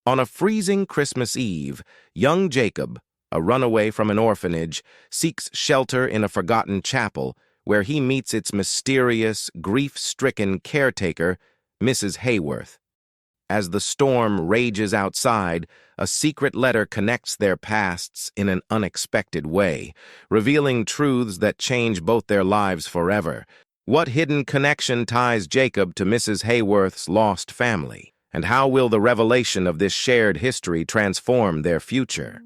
On a freezing Christmas Eve, young Jacob, a runaway from an orphanage, seeks shelter in a forgotten chapel where he meets its mysterious, grief-stricken caretaker, Mrs. Hayworth. As the storm rages outside, a secret letter connects their pasts in an unexpected way, revealing truths that change both their lives forever. What hidden connection ties Jacob to Mrs. Hayworth's lost family? And how will the revelation of this shared history transform their future?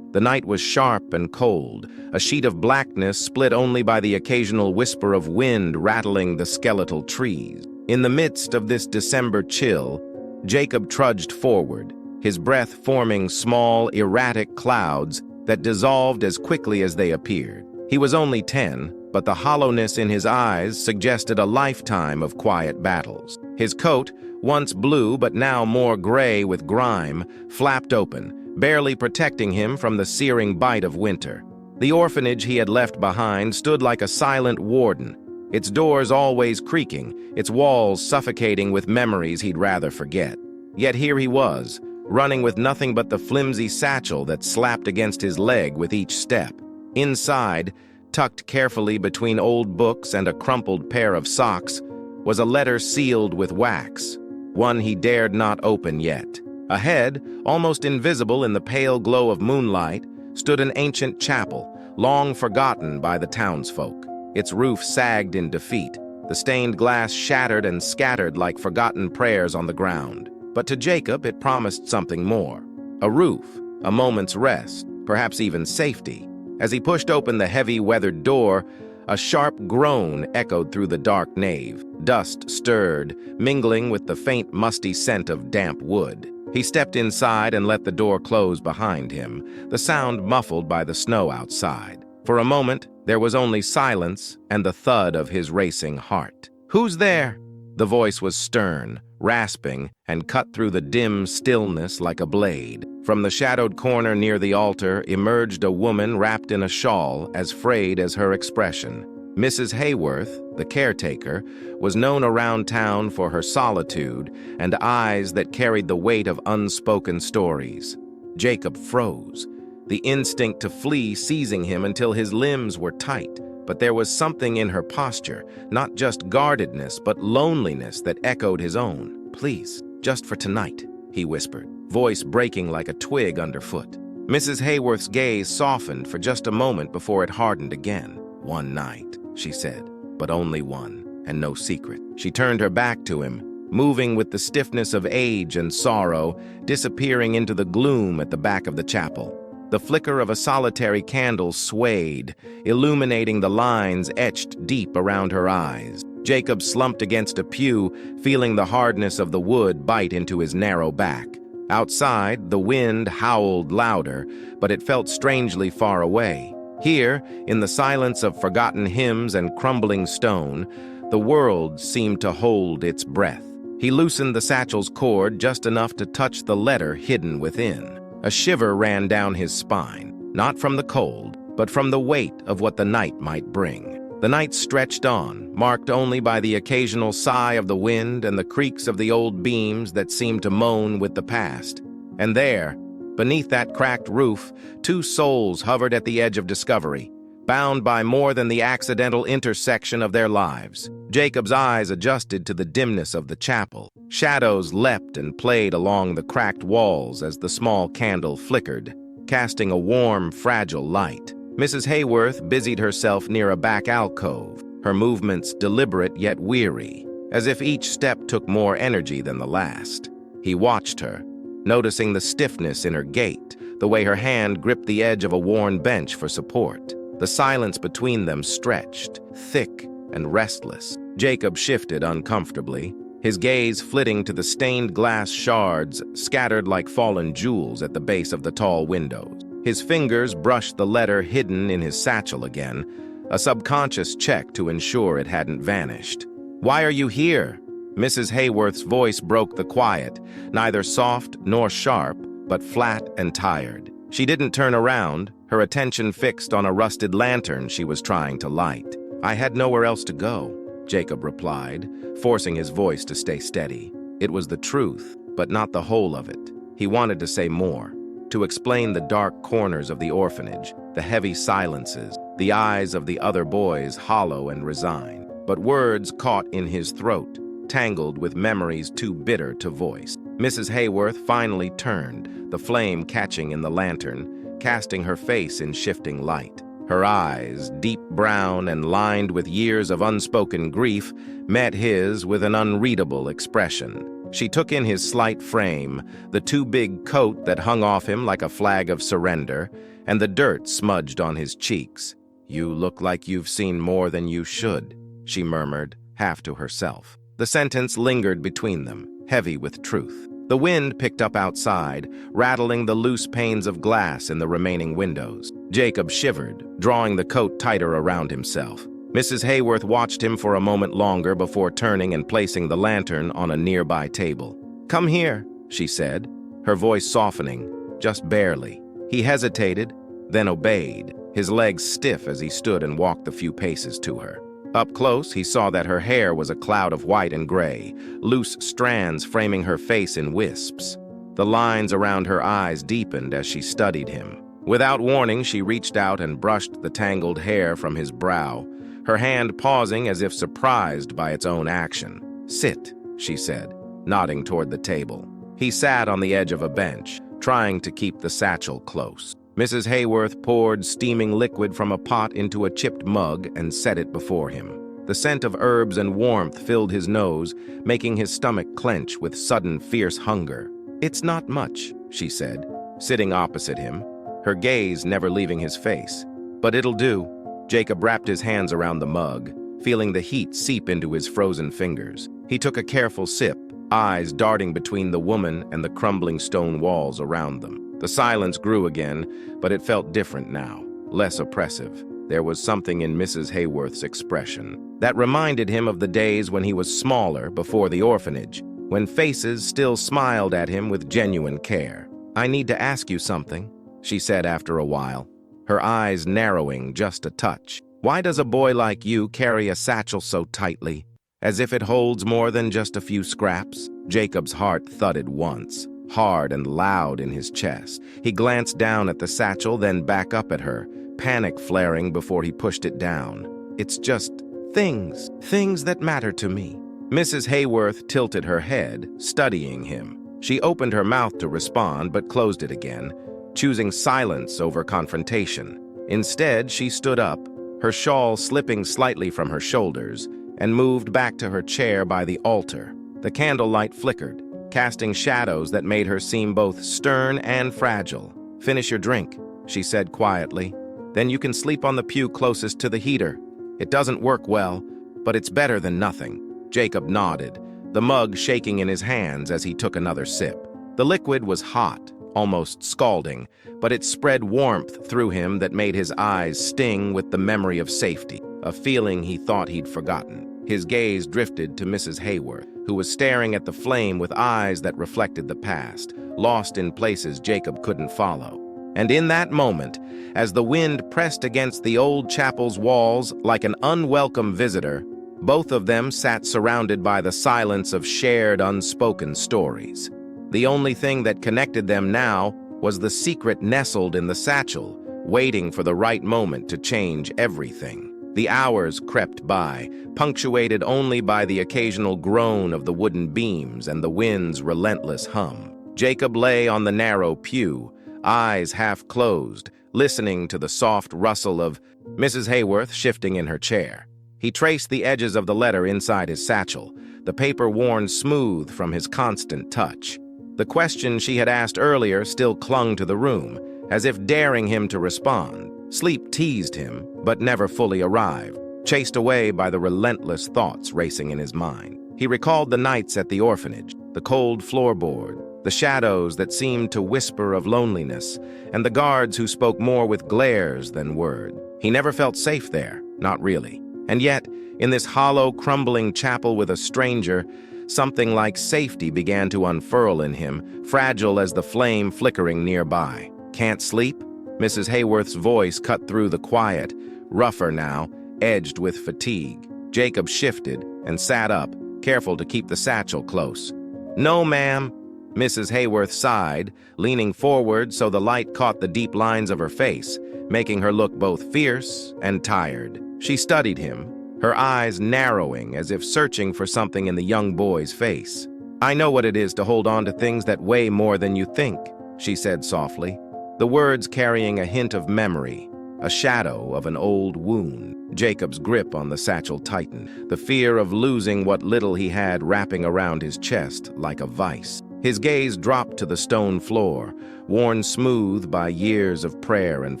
The night was sharp and cold, a sheet of blackness split only by the occasional whisper of wind rattling the skeletal trees. In the midst of this December chill, Jacob trudged forward, his breath forming small, erratic clouds that dissolved as quickly as they appeared. He was only 10, but the hollowness in his eyes suggested a lifetime of quiet battles. His coat, once blue but now more gray with grime, flapped open, barely protecting him from the searing bite of winter. The orphanage he had left behind stood like a silent warden, its doors always creaking, its walls suffocating with memories he'd rather forget. Yet here he was, running with nothing but the flimsy satchel that slapped against his leg with each step. Inside, tucked carefully between old books and a crumpled pair of socks, was a letter sealed with wax, one he dared not open yet. Ahead, almost invisible in the pale glow of moonlight, stood an ancient chapel, long forgotten by the townsfolk. Its roof sagged in defeat, the stained glass shattered and scattered like forgotten prayers on the ground. But to Jacob it promised something more. A roof, a moment's rest, perhaps even safety. As he pushed open the heavy, weathered door, a sharp groan echoed through the dark nave. Dust stirred, mingling with the faint, musty scent of damp wood. He stepped inside and let the door close behind him, the sound muffled by the snow outside. For a moment, there was only silence and the thud of his racing heart. "Who's there?" The voice was stern, rasping, and cut through the dim stillness like a blade. From the shadowed corner near the altar emerged a woman wrapped in a shawl as frayed as her expression. Mrs. Hayworth, the caretaker, was known around town for her solitude and eyes that carried the weight of unspoken stories. Jacob froze, the instinct to flee seizing him until his limbs were tight. But there was something in her posture, not just guardedness, but loneliness that echoed his own. "Please, just for tonight," he whispered, voice breaking like a twig underfoot. Mrs. Hayworth's gaze softened for just a moment before it hardened again. "One night," she said, "but only one, and no secret." She turned her back to him, moving with the stiffness of age and sorrow, disappearing into the gloom at the back of the chapel. The flicker of a solitary candle swayed, illuminating the lines etched deep around her eyes. Jacob slumped against a pew, feeling the hardness of the wood bite into his narrow back. Outside, the wind howled louder, but it felt strangely far away. Here, in the silence of forgotten hymns and crumbling stone, the world seemed to hold its breath. He loosened the satchel's cord just enough to touch the letter hidden within. A shiver ran down his spine, not from the cold, but from the weight of what the night might bring. The night stretched on, marked only by the occasional sigh of the wind and the creaks of the old beams that seemed to moan with the past. And there, beneath that cracked roof, two souls hovered at the edge of discovery, bound by more than the accidental intersection of their lives. Jacob's eyes adjusted to the dimness of the chapel. Shadows leapt and played along the cracked walls as the small candle flickered, casting a warm, fragile light. Mrs. Hayworth busied herself near a back alcove, her movements deliberate yet weary, as if each step took more energy than the last. He watched her, noticing the stiffness in her gait, the way her hand gripped the edge of a worn bench for support. The silence between them stretched, thick and restless. Jacob shifted uncomfortably, his gaze flitting to the stained glass shards scattered like fallen jewels at the base of the tall windows. His fingers brushed the letter hidden in his satchel again, a subconscious check to ensure it hadn't vanished. "Why are you here?" Mrs. Hayworth's voice broke the quiet, neither soft nor sharp, but flat and tired. She didn't turn around, her attention fixed on a rusted lantern she was trying to light. "I had nowhere else to go," Jacob replied, forcing his voice to stay steady. It was the truth, but not the whole of it. He wanted to say more, to explain the dark corners of the orphanage, the heavy silences, the eyes of the other boys hollow and resigned. But words caught in his throat, tangled with memories too bitter to voice. Mrs. Hayworth finally turned, the flame catching in the lantern, casting her face in shifting light. Her eyes, deep brown and lined with years of unspoken grief, met his with an unreadable expression. She took in his slight frame, the too big coat that hung off him like a flag of surrender, and the dirt smudged on his cheeks. "You look like you've seen more than you should," she murmured, half to herself. The sentence lingered between them, heavy with truth. The wind picked up outside, rattling the loose panes of glass in the remaining windows. Jacob shivered, drawing the coat tighter around himself. Mrs. Hayworth watched him for a moment longer before turning and placing the lantern on a nearby table. "Come here," she said, her voice softening, just barely. He hesitated, then obeyed, his legs stiff as he stood and walked the few paces to her. Up close, he saw that her hair was a cloud of white and gray, loose strands framing her face in wisps. The lines around her eyes deepened as she studied him. Without warning, she reached out and brushed the tangled hair from his brow, her hand pausing as if surprised by its own action. "Sit," she said, nodding toward the table. He sat on the edge of a bench, trying to keep the satchel close. Mrs. Hayworth poured steaming liquid from a pot into a chipped mug and set it before him. The scent of herbs and warmth filled his nose, making his stomach clench with sudden fierce hunger. "It's not much," she said, sitting opposite him, her gaze never leaving his face. "But it'll do." Jacob wrapped his hands around the mug, feeling the heat seep into his frozen fingers. He took a careful sip, eyes darting between the woman and the crumbling stone walls around them. The silence grew again, but it felt different now, less oppressive. There was something in Mrs. Hayworth's expression that reminded him of the days when he was smaller before the orphanage, when faces still smiled at him with genuine care. "I need to ask you something," she said after a while, her eyes narrowing just a touch. "Why does a boy like you carry a satchel so tightly, as if it holds more than just a few scraps?" Jacob's heart thudded once, hard and loud in his chest. He glanced down at the satchel, then back up at her, panic flaring before he pushed it down. "It's just things that matter to me." Mrs. Hayworth tilted her head, studying him. She opened her mouth to respond, but closed it again, choosing silence over confrontation. Instead, she stood up, her shawl slipping slightly from her shoulders, and moved back to her chair by the altar. The candlelight flickered, casting shadows that made her seem both stern and fragile. "Finish your drink," she said quietly. "Then you can sleep on the pew closest to the heater. It doesn't work well, but it's better than nothing." Jacob nodded, the mug shaking in his hands as he took another sip. The liquid was hot, almost scalding, but it spread warmth through him that made his eyes sting with the memory of safety, a feeling he thought he'd forgotten. His gaze drifted to Mrs. Hayworth, who was staring at the flame with eyes that reflected the past, lost in places Jacob couldn't follow. And in that moment, as the wind pressed against the old chapel's walls like an unwelcome visitor, both of them sat surrounded by the silence of shared unspoken stories. The only thing that connected them now was the secret nestled in the satchel, waiting for the right moment to change everything. The hours crept by, punctuated only by the occasional groan of the wooden beams and the wind's relentless hum. Jacob lay on the narrow pew, eyes half closed, listening to the soft rustle of Mrs. Hayworth shifting in her chair. He traced the edges of the letter inside his satchel, the paper worn smooth from his constant touch. The question she had asked earlier still clung to the room, as if daring him to respond. Sleep teased him, but never fully arrived, chased away by the relentless thoughts racing in his mind. He recalled the nights at the orphanage, the cold floorboard, the shadows that seemed to whisper of loneliness, and the guards who spoke more with glares than words. He never felt safe there, not really. And yet, in this hollow, crumbling chapel with a stranger, something like safety began to unfurl in him, fragile as the flame flickering nearby. "Can't sleep?" Mrs. Hayworth's voice cut through the quiet, rougher now, edged with fatigue. Jacob shifted and sat up, careful to keep the satchel close. "No, ma'am." Mrs. Hayworth sighed, leaning forward so the light caught the deep lines of her face, making her look both fierce and tired. She studied him, her eyes narrowing as if searching for something in the young boy's face. "I know what it is to hold on to things that weigh more than you think," she said softly, the words carrying a hint of memory, a shadow of an old wound. Jacob's grip on the satchel tightened, the fear of losing what little he had wrapping around his chest like a vice. His gaze dropped to the stone floor, worn smooth by years of prayer and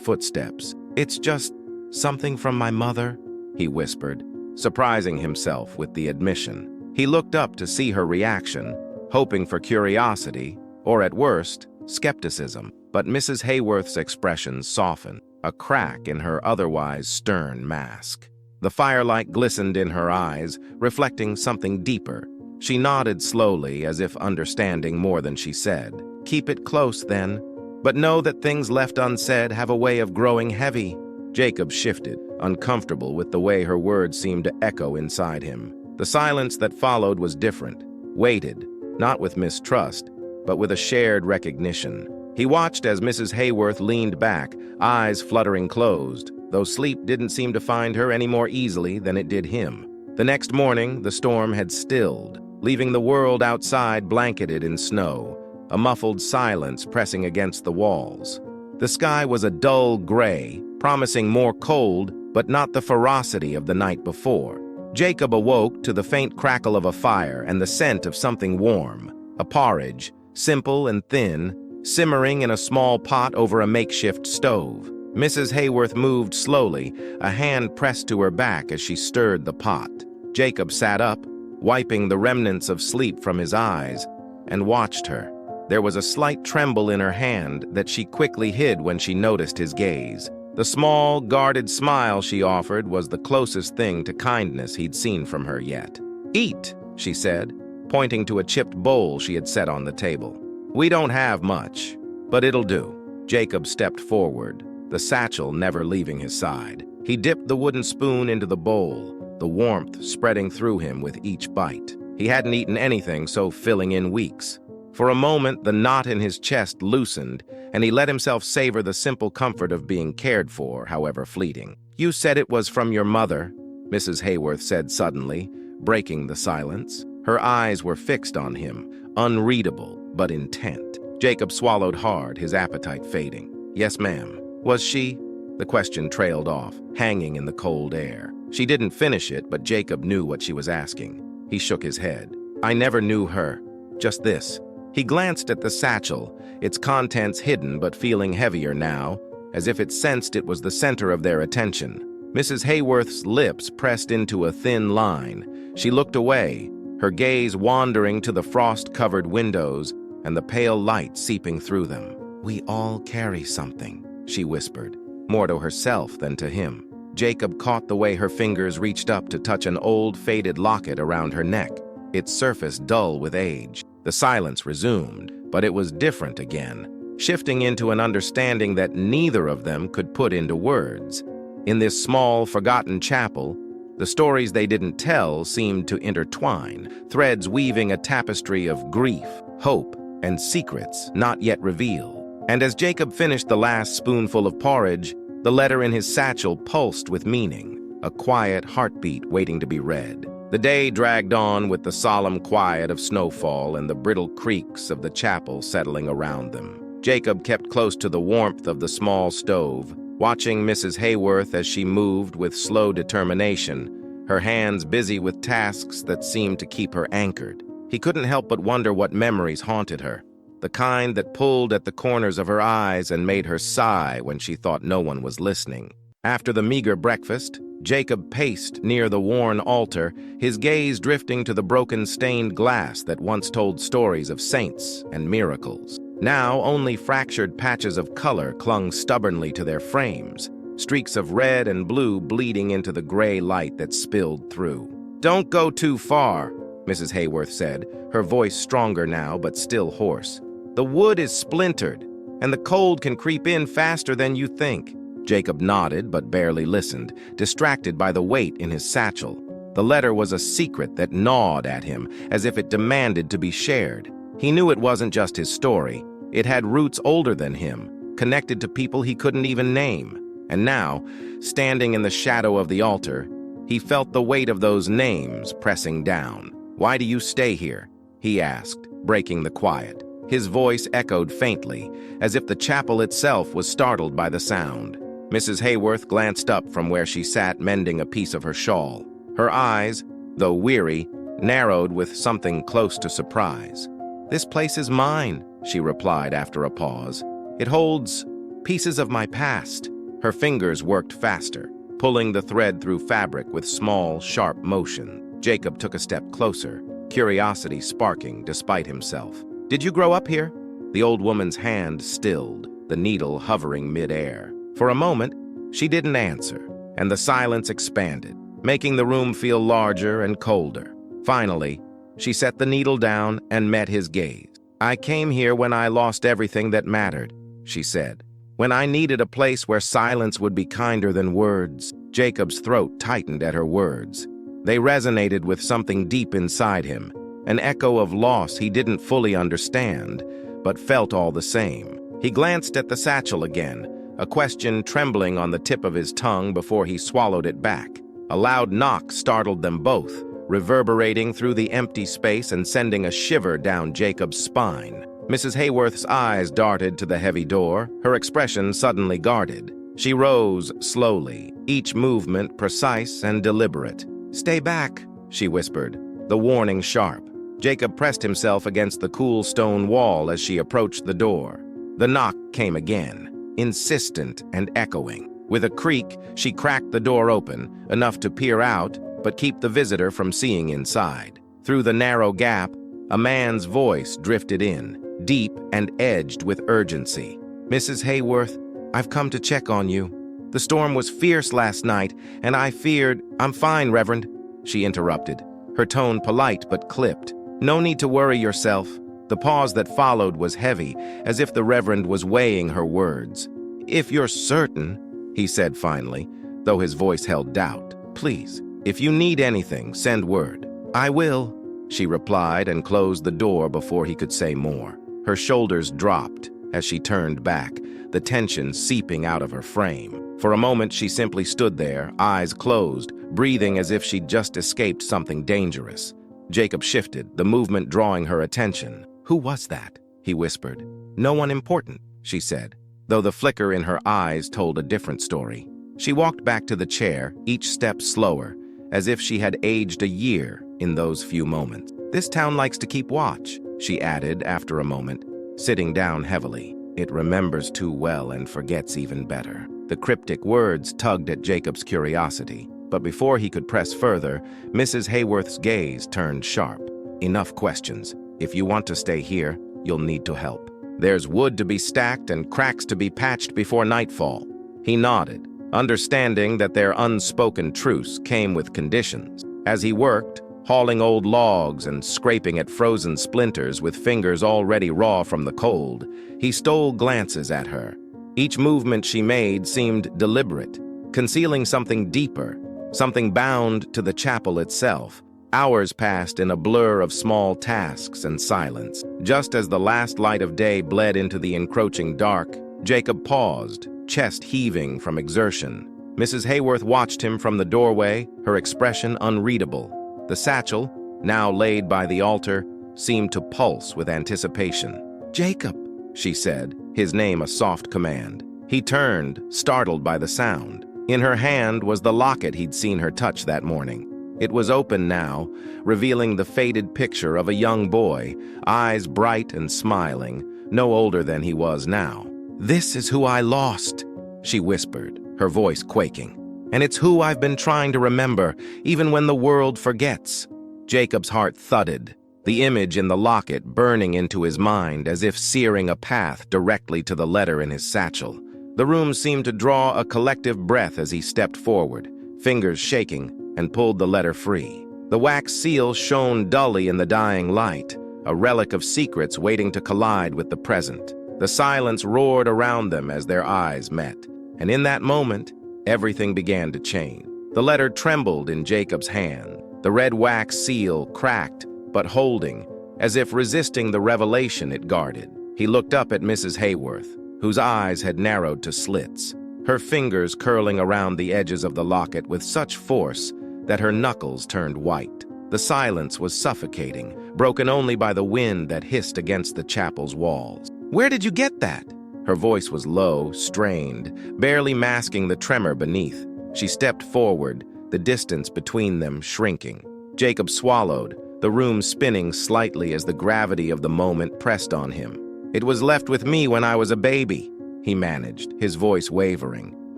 footsteps. "It's just something from my mother," he whispered, surprising himself with the admission. He looked up to see her reaction, hoping for curiosity, or at worst, skepticism. But Mrs. Hayworth's expression softened, a crack in her otherwise stern mask. The firelight glistened in her eyes, reflecting something deeper. She nodded slowly, as if understanding more than she said. "Keep it close, then. But know that things left unsaid have a way of growing heavy." Jacob shifted, uncomfortable with the way her words seemed to echo inside him. The silence that followed was different, weighted, not with mistrust, but with a shared recognition. He watched as Mrs. Hayworth leaned back, eyes fluttering closed, though sleep didn't seem to find her any more easily than it did him. The next morning, the storm had stilled, leaving the world outside blanketed in snow, a muffled silence pressing against the walls. The sky was a dull gray, promising more cold, but not the ferocity of the night before. Jacob awoke to the faint crackle of a fire and the scent of something warm, a porridge, simple and thin, simmering in a small pot over a makeshift stove. Mrs. Hayworth moved slowly, a hand pressed to her back as she stirred the pot. Jacob sat up, wiping the remnants of sleep from his eyes, and watched her. There was a slight tremble in her hand that she quickly hid when she noticed his gaze. The small, guarded smile she offered was the closest thing to kindness he'd seen from her yet. "Eat," she said, pointing to a chipped bowl she had set on the table. "We don't have much, but it'll do." Jacob stepped forward, the satchel never leaving his side. He dipped the wooden spoon into the bowl, the warmth spreading through him with each bite. He hadn't eaten anything so filling in weeks. For a moment, the knot in his chest loosened, and he let himself savor the simple comfort of being cared for, however fleeting. "You said it was from your mother," Mrs. Hayworth said suddenly, breaking the silence. Her eyes were fixed on him, unreadable but intent. Jacob swallowed hard, his appetite fading. "Yes, ma'am." "Was she?" The question trailed off, hanging in the cold air. She didn't finish it, but Jacob knew what she was asking. He shook his head. "I never knew her. Just this." He glanced at the satchel, its contents hidden but feeling heavier now, as if it sensed it was the center of their attention. Mrs. Hayworth's lips pressed into a thin line. She looked away, her gaze wandering to the frost-covered windows and the pale light seeping through them. "We all carry something," she whispered, more to herself than to him. Jacob caught the way her fingers reached up to touch an old, faded locket around her neck, its surface dull with age. The silence resumed, but it was different again, shifting into an understanding that neither of them could put into words. In this small, forgotten chapel, the stories they didn't tell seemed to intertwine, threads weaving a tapestry of grief, hope, and secrets not yet revealed. And as Jacob finished the last spoonful of porridge, the letter in his satchel pulsed with meaning, a quiet heartbeat waiting to be read. The day dragged on with the solemn quiet of snowfall and the brittle creaks of the chapel settling around them. Jacob kept close to the warmth of the small stove, watching Mrs. Hayworth as she moved with slow determination, her hands busy with tasks that seemed to keep her anchored. He couldn't help but wonder what memories haunted her, the kind that pulled at the corners of her eyes and made her sigh when she thought no one was listening. After the meager breakfast, Jacob paced near the worn altar, his gaze drifting to the broken stained glass that once told stories of saints and miracles. Now only fractured patches of color clung stubbornly to their frames, streaks of red and blue bleeding into the gray light that spilled through. "Don't go too far," Mrs. Hayworth said, her voice stronger now but still hoarse. "The wood is splintered, and the cold can creep in faster than you think." Jacob nodded but barely listened, distracted by the weight in his satchel. The letter was a secret that gnawed at him, as if it demanded to be shared. He knew it wasn't just his story. It had roots older than him, connected to people he couldn't even name. And now, standing in the shadow of the altar, he felt the weight of those names pressing down. "Why do you stay here?" he asked, breaking the quiet. His voice echoed faintly, as if the chapel itself was startled by the sound. Mrs. Hayworth glanced up from where she sat mending a piece of her shawl. Her eyes, though weary, narrowed with something close to surprise. "This place is mine," she replied after a pause. "It holds pieces of my past." Her fingers worked faster, pulling the thread through fabric with small, sharp motion. Jacob took a step closer, curiosity sparking despite himself. "Did you grow up here?" The old woman's hand stilled, the needle hovering mid-air. For a moment, she didn't answer, and the silence expanded, making the room feel larger and colder. Finally, she set the needle down and met his gaze. "I came here when I lost everything that mattered," she said. "When I needed a place where silence would be kinder than words." Jacob's throat tightened at her words. They resonated with something deep inside him, an echo of loss he didn't fully understand, but felt all the same. He glanced at the satchel again, a question trembling on the tip of his tongue before he swallowed it back. A loud knock startled them both, reverberating through the empty space and sending a shiver down Jacob's spine. Mrs. Hayworth's eyes darted to the heavy door, her expression suddenly guarded. She rose slowly, each movement precise and deliberate. "Stay back," she whispered, the warning sharp. Jacob pressed himself against the cool stone wall as she approached the door. The knock came again, insistent and echoing. With a creak, she cracked the door open, enough to peer out, but keep the visitor from seeing inside. Through the narrow gap, a man's voice drifted in, deep and edged with urgency. "Mrs. Hayworth, I've come to check on you. The storm was fierce last night, and I feared—" "I'm fine, Reverend," she interrupted, her tone polite but clipped. "No need to worry yourself." The pause that followed was heavy, as if the Reverend was weighing her words. "If you're certain," he said finally, though his voice held doubt. "Please, if you need anything, send word." "I will," she replied and closed the door before he could say more. Her shoulders dropped as she turned back, the tension seeping out of her frame. For a moment, she simply stood there, eyes closed, breathing as if she'd just escaped something dangerous. Jacob shifted, the movement drawing her attention. "Who was that?" he whispered. "No one important," she said, though the flicker in her eyes told a different story. She walked back to the chair, each step slower, as if she had aged a year in those few moments. "This town likes to keep watch," she added after a moment, sitting down heavily. "It remembers too well and forgets even better." The cryptic words tugged at Jacob's curiosity, but before he could press further, Mrs. Hayworth's gaze turned sharp. "Enough questions. If you want to stay here, you'll need to help. There's wood to be stacked and cracks to be patched before nightfall." He nodded, understanding that their unspoken truce came with conditions. As he worked, hauling old logs and scraping at frozen splinters with fingers already raw from the cold, he stole glances at her. Each movement she made seemed deliberate, concealing something deeper, something bound to the chapel itself. Hours passed in a blur of small tasks and silence. Just as the last light of day bled into the encroaching dark, Jacob paused, chest heaving from exertion. Mrs. Hayworth watched him from the doorway, her expression unreadable. The satchel, now laid by the altar, seemed to pulse with anticipation. "Jacob," she said, his name a soft command. He turned, startled by the sound. In her hand was the locket he'd seen her touch that morning. It was open now, revealing the faded picture of a young boy, eyes bright and smiling, no older than he was now. "This is who I lost," she whispered, her voice quaking. "And it's who I've been trying to remember, even when the world forgets." Jacob's heart thudded, the image in the locket burning into his mind as if searing a path directly to the letter in his satchel. The room seemed to draw a collective breath as he stepped forward, fingers shaking, and pulled the letter free. The wax seal shone dully in the dying light, a relic of secrets waiting to collide with the present. The silence roared around them as their eyes met, and in that moment, everything began to change. The letter trembled in Jacob's hand, The red wax seal cracked, but holding, as if resisting the revelation it guarded. He looked up at Mrs. Hayworth, whose eyes had narrowed to slits, her fingers curling around the edges of the locket with such force that her knuckles turned white. The silence was suffocating, broken only by the wind that hissed against the chapel's walls. "Where did you get that?" Her voice was low, strained, barely masking the tremor beneath. She stepped forward, the distance between them shrinking. Jacob swallowed, the room spinning slightly as the gravity of the moment pressed on him. "It was left with me when I was a baby," he managed, his voice wavering.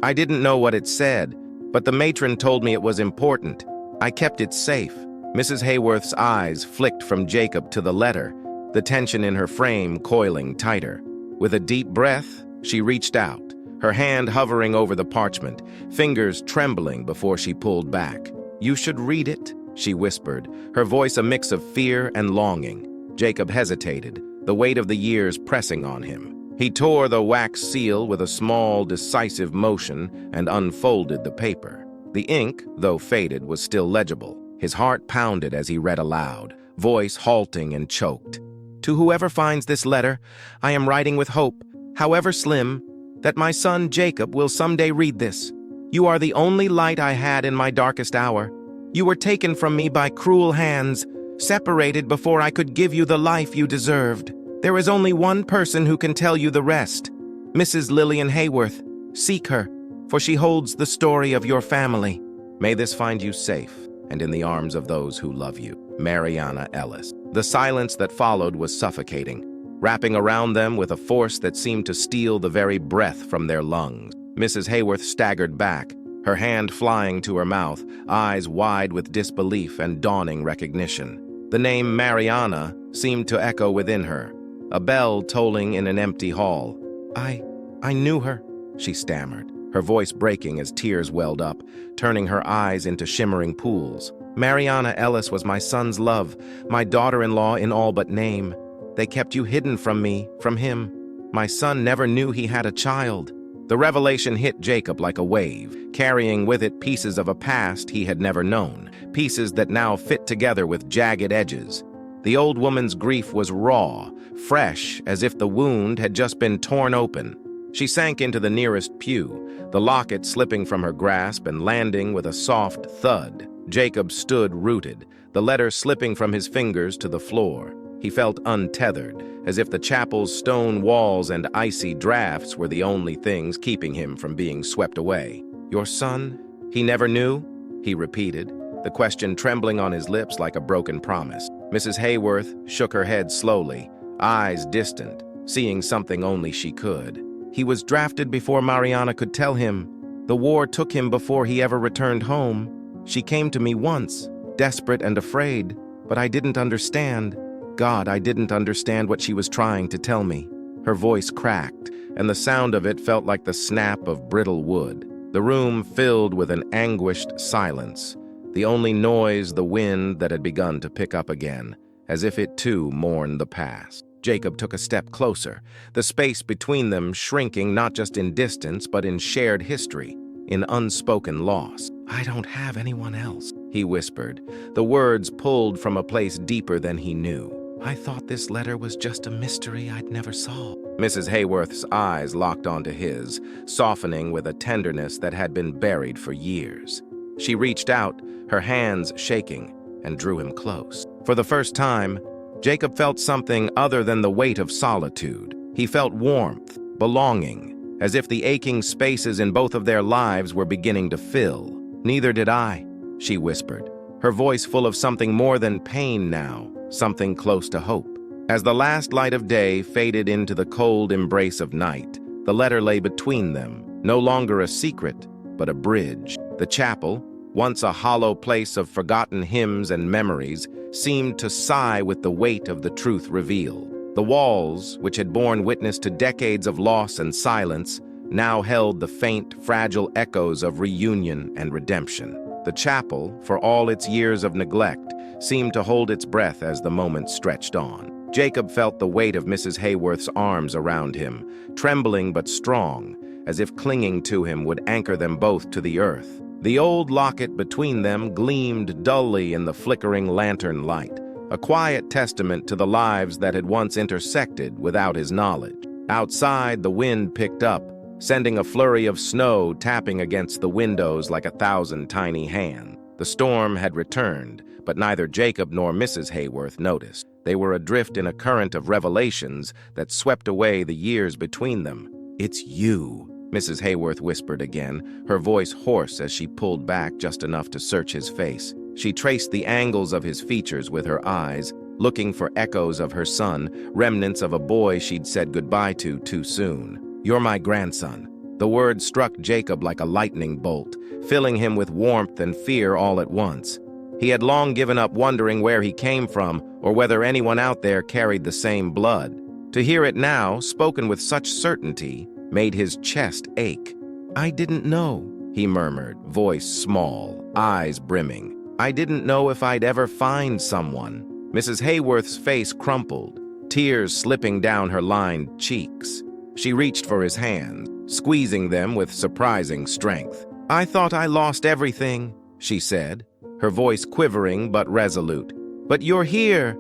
"I didn't know what it said, but the matron told me it was important. I kept it safe." Mrs. Hayworth's eyes flicked from Jacob to the letter, the tension in her frame coiling tighter. With a deep breath, she reached out, her hand hovering over the parchment, fingers trembling before she pulled back. "You should read it," she whispered, her voice a mix of fear and longing. Jacob hesitated, the weight of the years pressing on him. He tore the wax seal with a small, decisive motion and unfolded the paper. The ink, though faded, was still legible. His heart pounded as he read aloud, voice halting and choked. "To whoever finds this letter, I am writing with hope, however slim, that my son Jacob will someday read this. You are the only light I had in my darkest hour. You were taken from me by cruel hands, separated before I could give you the life you deserved. There is only one person who can tell you the rest, Mrs. Lillian Hayworth. Seek her, for she holds the story of your family. May this find you safe and in the arms of those who love you. Mariana Ellis." The silence that followed was suffocating, wrapping around them with a force that seemed to steal the very breath from their lungs. Mrs. Hayworth staggered back, her hand flying to her mouth, eyes wide with disbelief and dawning recognition. The name Mariana seemed to echo within her, a bell tolling in an empty hall. I knew her," she stammered, her voice breaking as tears welled up, turning her eyes into shimmering pools. "Mariana Ellis was my son's love, my daughter-in-law in all but name. They kept you hidden from me, from him. My son never knew he had a child." The revelation hit Jacob like a wave, carrying with it pieces of a past he had never known, pieces that now fit together with jagged edges. The old woman's grief was raw, fresh, as if the wound had just been torn open. She sank into the nearest pew, the locket slipping from her grasp and landing with a soft thud. Jacob stood rooted, the letter slipping from his fingers to the floor. He felt untethered, as if the chapel's stone walls and icy drafts were the only things keeping him from being swept away. "Your son? He never knew?" he repeated, the question trembling on his lips like a broken promise. Mrs. Hayworth shook her head slowly, eyes distant, seeing something only she could. "He was drafted before Mariana could tell him. The war took him before he ever returned home. She came to me once, desperate and afraid, but I didn't understand. God, I didn't understand what she was trying to tell me." Her voice cracked, and the sound of it felt like the snap of brittle wood. The room filled with an anguished silence, the only noise the wind that had begun to pick up again, as if it too mourned the past. Jacob took a step closer, the space between them shrinking not just in distance but in shared history, in unspoken loss. "I don't have anyone else," he whispered, the words pulled from a place deeper than he knew. "I thought this letter was just a mystery I'd never solved." Mrs. Hayworth's eyes locked onto his, softening with a tenderness that had been buried for years. She reached out, her hands shaking, and drew him close. For the first time, Jacob felt something other than the weight of solitude. He felt warmth, belonging, as if the aching spaces in both of their lives were beginning to fill. "Neither did I," she whispered, her voice full of something more than pain now, something close to hope. As the last light of day faded into the cold embrace of night, the letter lay between them, no longer a secret, but a bridge. The chapel, once a hollow place of forgotten hymns and memories, seemed to sigh with the weight of the truth revealed. The walls, which had borne witness to decades of loss and silence, now held the faint, fragile echoes of reunion and redemption. The chapel, for all its years of neglect, seemed to hold its breath as the moment stretched on. Jacob felt the weight of Mrs. Hayworth's arms around him, trembling but strong, as if clinging to him would anchor them both to the earth. The old locket between them gleamed dully in the flickering lantern light, a quiet testament to the lives that had once intersected without his knowledge. Outside, the wind picked up, sending a flurry of snow tapping against the windows like 1,000 tiny hands. The storm had returned, but neither Jacob nor Mrs. Hayworth noticed. They were adrift in a current of revelations that swept away the years between them. "It's you," Mrs. Hayworth whispered again, her voice hoarse as she pulled back just enough to search his face. She traced the angles of his features with her eyes, looking for echoes of her son, remnants of a boy she'd said goodbye to too soon. "You're my grandson." The word struck Jacob like a lightning bolt, filling him with warmth and fear all at once. He had long given up wondering where he came from or whether anyone out there carried the same blood. To hear it now, spoken with such certainty, made his chest ache. "I didn't know," he murmured, voice small, eyes brimming. "I didn't know if I'd ever find someone." Mrs. Hayworth's face crumpled, tears slipping down her lined cheeks. She reached for his hands, squeezing them with surprising strength. "I thought I lost everything," she said, her voice quivering but resolute. "But you're here,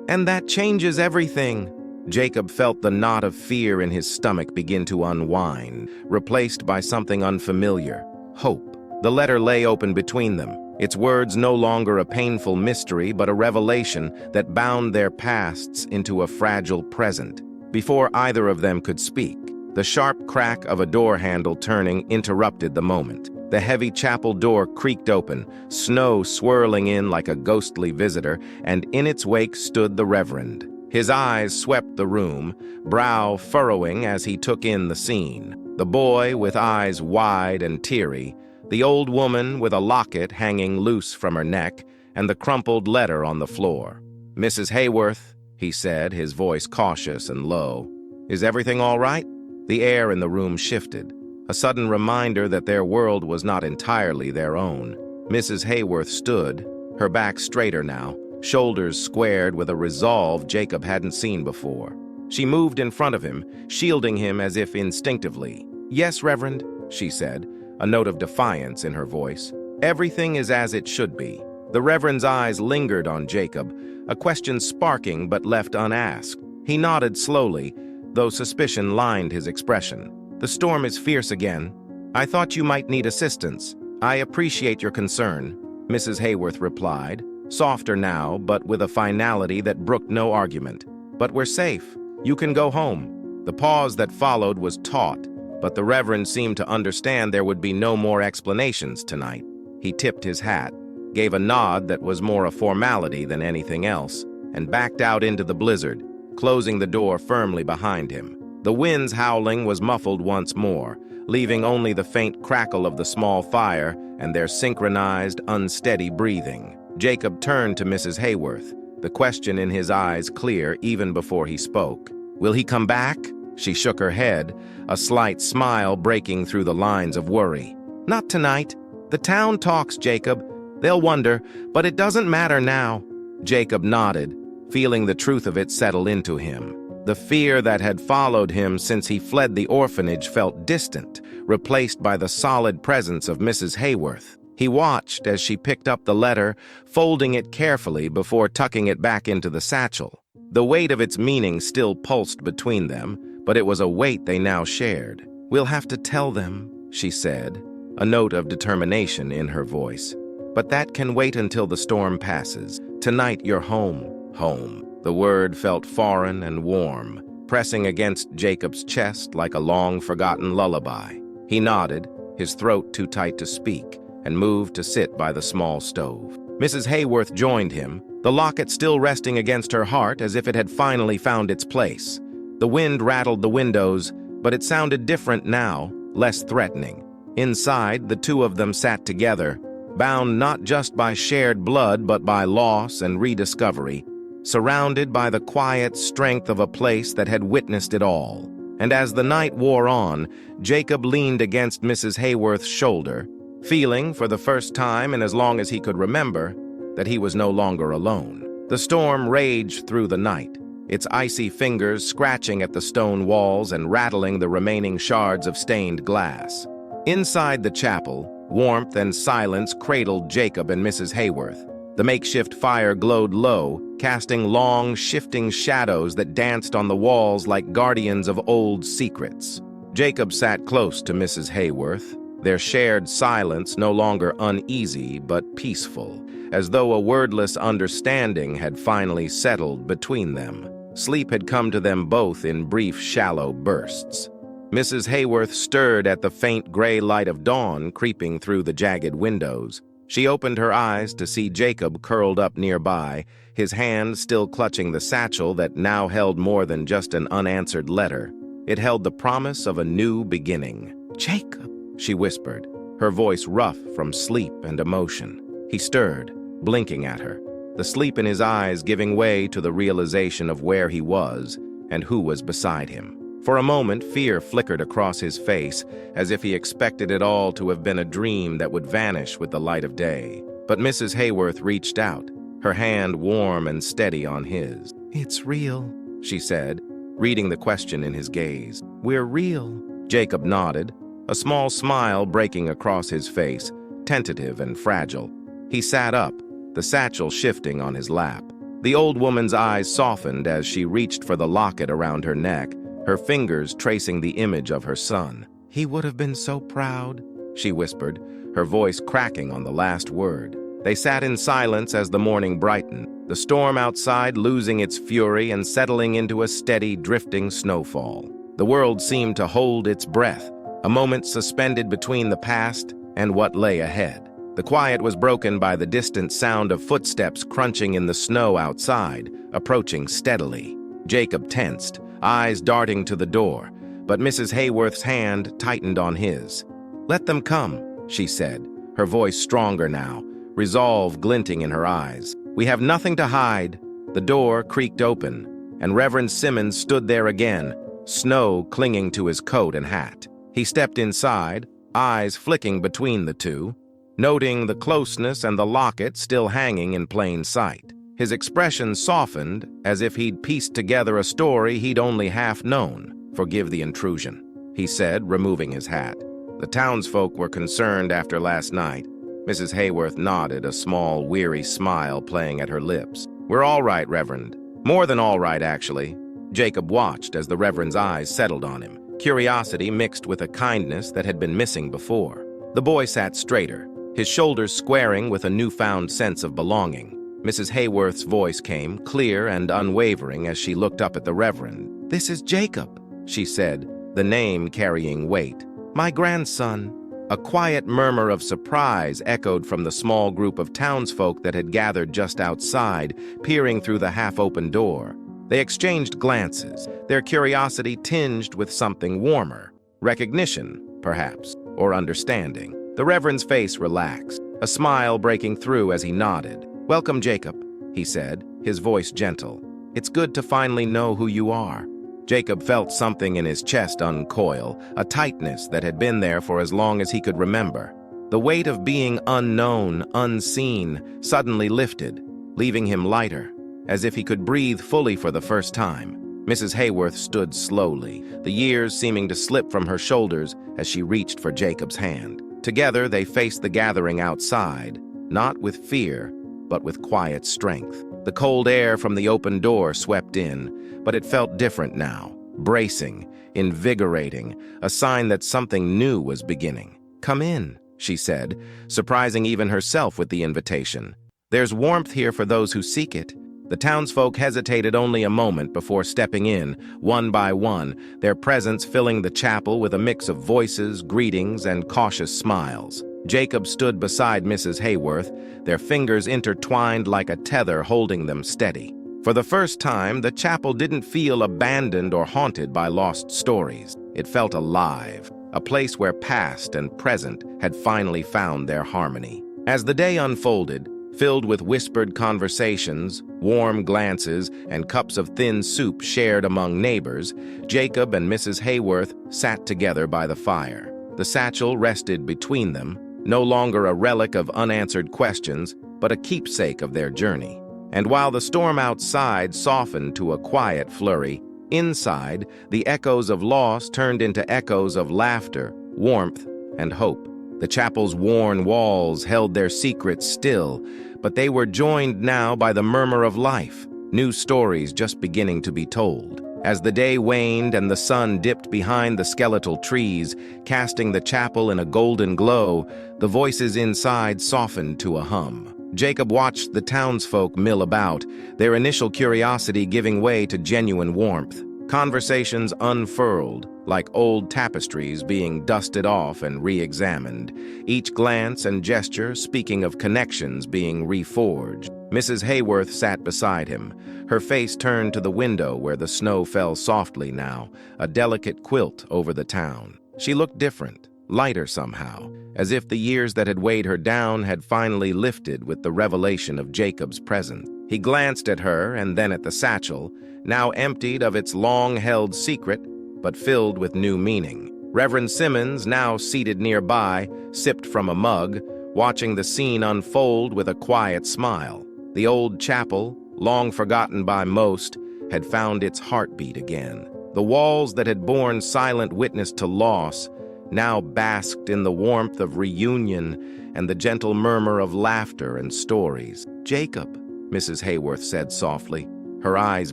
and that changes everything." Jacob felt the knot of fear in his stomach begin to unwind, replaced by something unfamiliar, hope. The letter lay open between them, its words no longer a painful mystery but a revelation that bound their pasts into a fragile present. Before either of them could speak, the sharp crack of a door handle turning interrupted the moment. The heavy chapel door creaked open, snow swirling in like a ghostly visitor, and in its wake stood the Reverend. His eyes swept the room, brow furrowing as he took in the scene. The boy with eyes wide and teary, the old woman with a locket hanging loose from her neck, and the crumpled letter on the floor. "Mrs. Hayworth," he said, his voice cautious and low. "Is everything all right?" The air in the room shifted, a sudden reminder that their world was not entirely their own. Mrs. Hayworth stood, her back straighter now, shoulders squared with a resolve Jacob hadn't seen before. She moved in front of him, shielding him as if instinctively. "Yes, Reverend," she said, a note of defiance in her voice. "Everything is as it should be." The Reverend's eyes lingered on Jacob, a question sparking but left unasked. He nodded slowly, though suspicion lined his expression. "The storm is fierce again. I thought you might need assistance." "I appreciate your concern," Mrs. Hayworth replied, softer now, but with a finality that brooked no argument. "But we're safe. You can go home." The pause that followed was taut, but the Reverend seemed to understand there would be no more explanations tonight. He tipped his hat, gave a nod that was more a formality than anything else, and backed out into the blizzard, closing the door firmly behind him. The wind's howling was muffled once more, leaving only the faint crackle of the small fire and their synchronized, unsteady breathing. Jacob turned to Mrs. Hayworth, the question in his eyes clear even before he spoke. "Will he come back?" She shook her head, a slight smile breaking through the lines of worry. "Not tonight. The town talks, Jacob. They'll wonder, but it doesn't matter now." Jacob nodded, feeling the truth of it settle into him. The fear that had followed him since he fled the orphanage felt distant, replaced by the solid presence of Mrs. Hayworth. He watched as she picked up the letter, folding it carefully before tucking it back into the satchel. The weight of its meaning still pulsed between them, but it was a weight they now shared. "We'll have to tell them," she said, a note of determination in her voice. "But that can wait until the storm passes. Tonight you're home." Home. The word felt foreign and warm, pressing against Jacob's chest like a long-forgotten lullaby. He nodded, his throat too tight to speak, and moved to sit by the small stove. Mrs. Hayworth joined him, the locket still resting against her heart as if it had finally found its place. The wind rattled the windows, but it sounded different now, less threatening. Inside, the two of them sat together, bound not just by shared blood but by loss and rediscovery, surrounded by the quiet strength of a place that had witnessed it all. And as the night wore on, Jacob leaned against Mrs. Hayworth's shoulder, feeling, for the first time in as long as he could remember, that he was no longer alone. The storm raged through the night, its icy fingers scratching at the stone walls and rattling the remaining shards of stained glass. Inside the chapel, warmth and silence cradled Jacob and Mrs. Hayworth. The makeshift fire glowed low, casting long, shifting shadows that danced on the walls like guardians of old secrets. Jacob sat close to Mrs. Hayworth, their shared silence no longer uneasy but peaceful, as though a wordless understanding had finally settled between them. Sleep had come to them both in brief, shallow bursts. Mrs. Hayworth stirred at the faint gray light of dawn creeping through the jagged windows. She opened her eyes to see Jacob curled up nearby, his hand still clutching the satchel that now held more than just an unanswered letter. It held the promise of a new beginning. "Jacob," she whispered, her voice rough from sleep and emotion. He stirred, blinking at her, the sleep in his eyes giving way to the realization of where he was and who was beside him. For a moment, fear flickered across his face, as if he expected it all to have been a dream that would vanish with the light of day. But Mrs. Hayworth reached out, her hand warm and steady on his. "It's real," she said, reading the question in his gaze. "We're real." Jacob nodded, a small smile breaking across his face, tentative and fragile. He sat up, the satchel shifting on his lap. The old woman's eyes softened as she reached for the locket around her neck, her fingers tracing the image of her son. "He would have been so proud," she whispered, her voice cracking on the last word. They sat in silence as the morning brightened, the storm outside losing its fury and settling into a steady, drifting snowfall. The world seemed to hold its breath, a moment suspended between the past and what lay ahead. The quiet was broken by the distant sound of footsteps crunching in the snow outside, approaching steadily. Jacob tensed, eyes darting to the door, but Mrs. Hayworth's hand tightened on his. "Let them come," she said, her voice stronger now, resolve glinting in her eyes. "We have nothing to hide." The door creaked open, and Reverend Simmons stood there again, snow clinging to his coat and hat. He stepped inside, eyes flicking between the two, noting the closeness and the locket still hanging in plain sight. His expression softened, as if he'd pieced together a story he'd only half known. "Forgive the intrusion," he said, removing his hat. "The townsfolk were concerned after last night." Mrs. Hayworth nodded, a small, weary smile playing at her lips. "We're all right, Reverend. More than all right, actually." Jacob watched as the Reverend's eyes settled on him, curiosity mixed with a kindness that had been missing before. The boy sat straighter, his shoulders squaring with a newfound sense of belonging. Mrs. Hayworth's voice came, clear and unwavering, as she looked up at the Reverend. "This is Jacob," she said, the name carrying weight. "My grandson." A quiet murmur of surprise echoed from the small group of townsfolk that had gathered just outside, peering through the half-open door. They exchanged glances, their curiosity tinged with something warmer. Recognition, perhaps, or understanding. The Reverend's face relaxed, a smile breaking through as he nodded. "Welcome, Jacob," he said, his voice gentle. "It's good to finally know who you are." Jacob felt something in his chest uncoil, a tightness that had been there for as long as he could remember. The weight of being unknown, unseen, suddenly lifted, leaving him lighter, as if he could breathe fully for the first time. Mrs. Hayworth stood slowly, the years seeming to slip from her shoulders as she reached for Jacob's hand. Together they faced the gathering outside, not with fear, but with quiet strength. The cold air from the open door swept in, but it felt different now, bracing, invigorating, a sign that something new was beginning. "Come in," she said, surprising even herself with the invitation. "There's warmth here for those who seek it." The townsfolk hesitated only a moment before stepping in, one by one, their presence filling the chapel with a mix of voices, greetings, and cautious smiles. Jacob stood beside Mrs. Hayworth, their fingers intertwined like a tether holding them steady. For the first time, the chapel didn't feel abandoned or haunted by lost stories. It felt alive, a place where past and present had finally found their harmony. As the day unfolded, filled with whispered conversations, warm glances, and cups of thin soup shared among neighbors, Jacob and Mrs. Hayworth sat together by the fire. The satchel rested between them, no longer a relic of unanswered questions, but a keepsake of their journey. And while the storm outside softened to a quiet flurry, inside, the echoes of loss turned into echoes of laughter, warmth, and hope. The chapel's worn walls held their secrets still, but they were joined now by the murmur of life, new stories just beginning to be told. As the day waned and the sun dipped behind the skeletal trees, casting the chapel in a golden glow, the voices inside softened to a hum. Jacob watched the townsfolk mill about, their initial curiosity giving way to genuine warmth. Conversations unfurled, like old tapestries being dusted off and re-examined, each glance and gesture speaking of connections being reforged. Mrs. Hayworth sat beside him, her face turned to the window where the snow fell softly now, a delicate quilt over the town. She looked different, lighter somehow, as if the years that had weighed her down had finally lifted with the revelation of Jacob's presence. He glanced at her and then at the satchel, now emptied of its long-held secret, but filled with new meaning. Reverend Simmons, now seated nearby, sipped from a mug, watching the scene unfold with a quiet smile. The old chapel, long forgotten by most, had found its heartbeat again. The walls that had borne silent witness to loss now basked in the warmth of reunion and the gentle murmur of laughter and stories. "Jacob," Mrs. Hayworth said softly, her eyes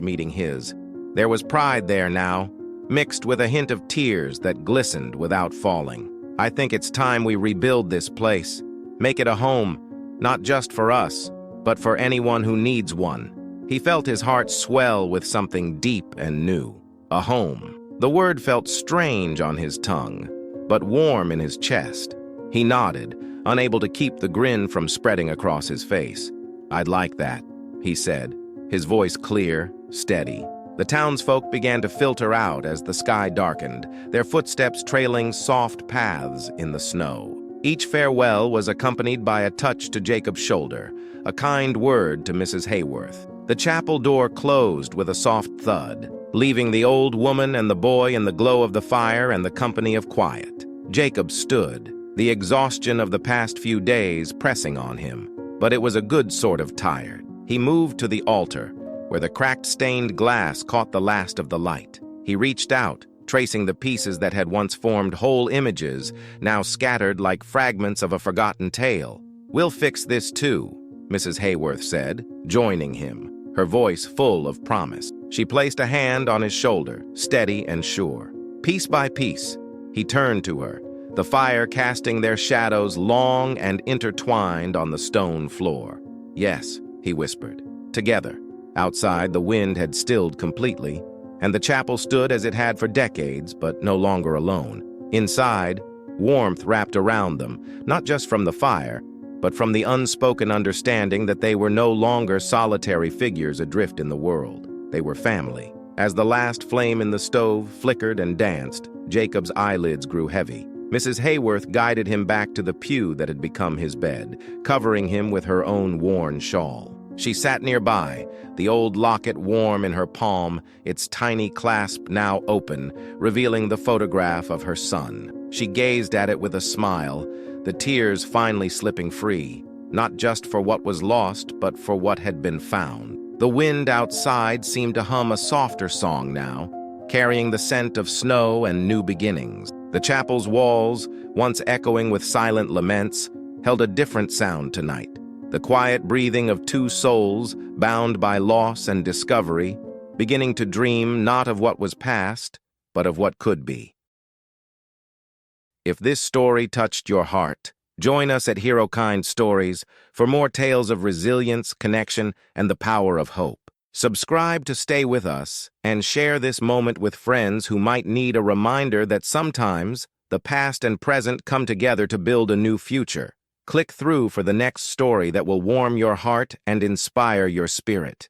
meeting his. There was pride there now, mixed with a hint of tears that glistened without falling. "I think it's time we rebuild this place, make it a home, not just for us, but for anyone who needs one." He felt his heart swell with something deep and new. A home. The word felt strange on his tongue, but warm in his chest. He nodded, unable to keep the grin from spreading across his face. "I'd like that," he said, his voice clear, steady. The townsfolk began to filter out as the sky darkened, their footsteps trailing soft paths in the snow. Each farewell was accompanied by a touch to Jacob's shoulder, a kind word to Mrs. Hayworth. The chapel door closed with a soft thud, leaving the old woman and the boy in the glow of the fire and the company of quiet. Jacob stood, the exhaustion of the past few days pressing on him, but it was a good sort of tired. He moved to the altar, where the cracked stained glass caught the last of the light. He reached out, tracing the pieces that had once formed whole images, now scattered like fragments of a forgotten tale. "We'll fix this too," Mrs. Hayworth said, joining him, her voice full of promise. She placed a hand on his shoulder, steady and sure. Piece by piece, he turned to her, the fire casting their shadows long and intertwined on the stone floor. "Yes," he whispered. Together. Outside, the wind had stilled completely, and the chapel stood as it had for decades, but no longer alone. Inside, warmth wrapped around them, not just from the fire, but from the unspoken understanding that they were no longer solitary figures adrift in the world. They were family. As the last flame in the stove flickered and danced, Jacob's eyelids grew heavy. Mrs. Hayworth guided him back to the pew that had become his bed, covering him with her own worn shawl. She sat nearby, the old locket warm in her palm, its tiny clasp now open, revealing the photograph of her son. She gazed at it with a smile, the tears finally slipping free, not just for what was lost, but for what had been found. The wind outside seemed to hum a softer song now, carrying the scent of snow and new beginnings. The chapel's walls, once echoing with silent laments, held a different sound tonight. The quiet breathing of two souls, bound by loss and discovery, beginning to dream not of what was past, but of what could be. If this story touched your heart, join us at HeroKind Stories for more tales of resilience, connection, and the power of hope. Subscribe to stay with us and share this moment with friends who might need a reminder that sometimes the past and present come together to build a new future. Click through for the next story that will warm your heart and inspire your spirit.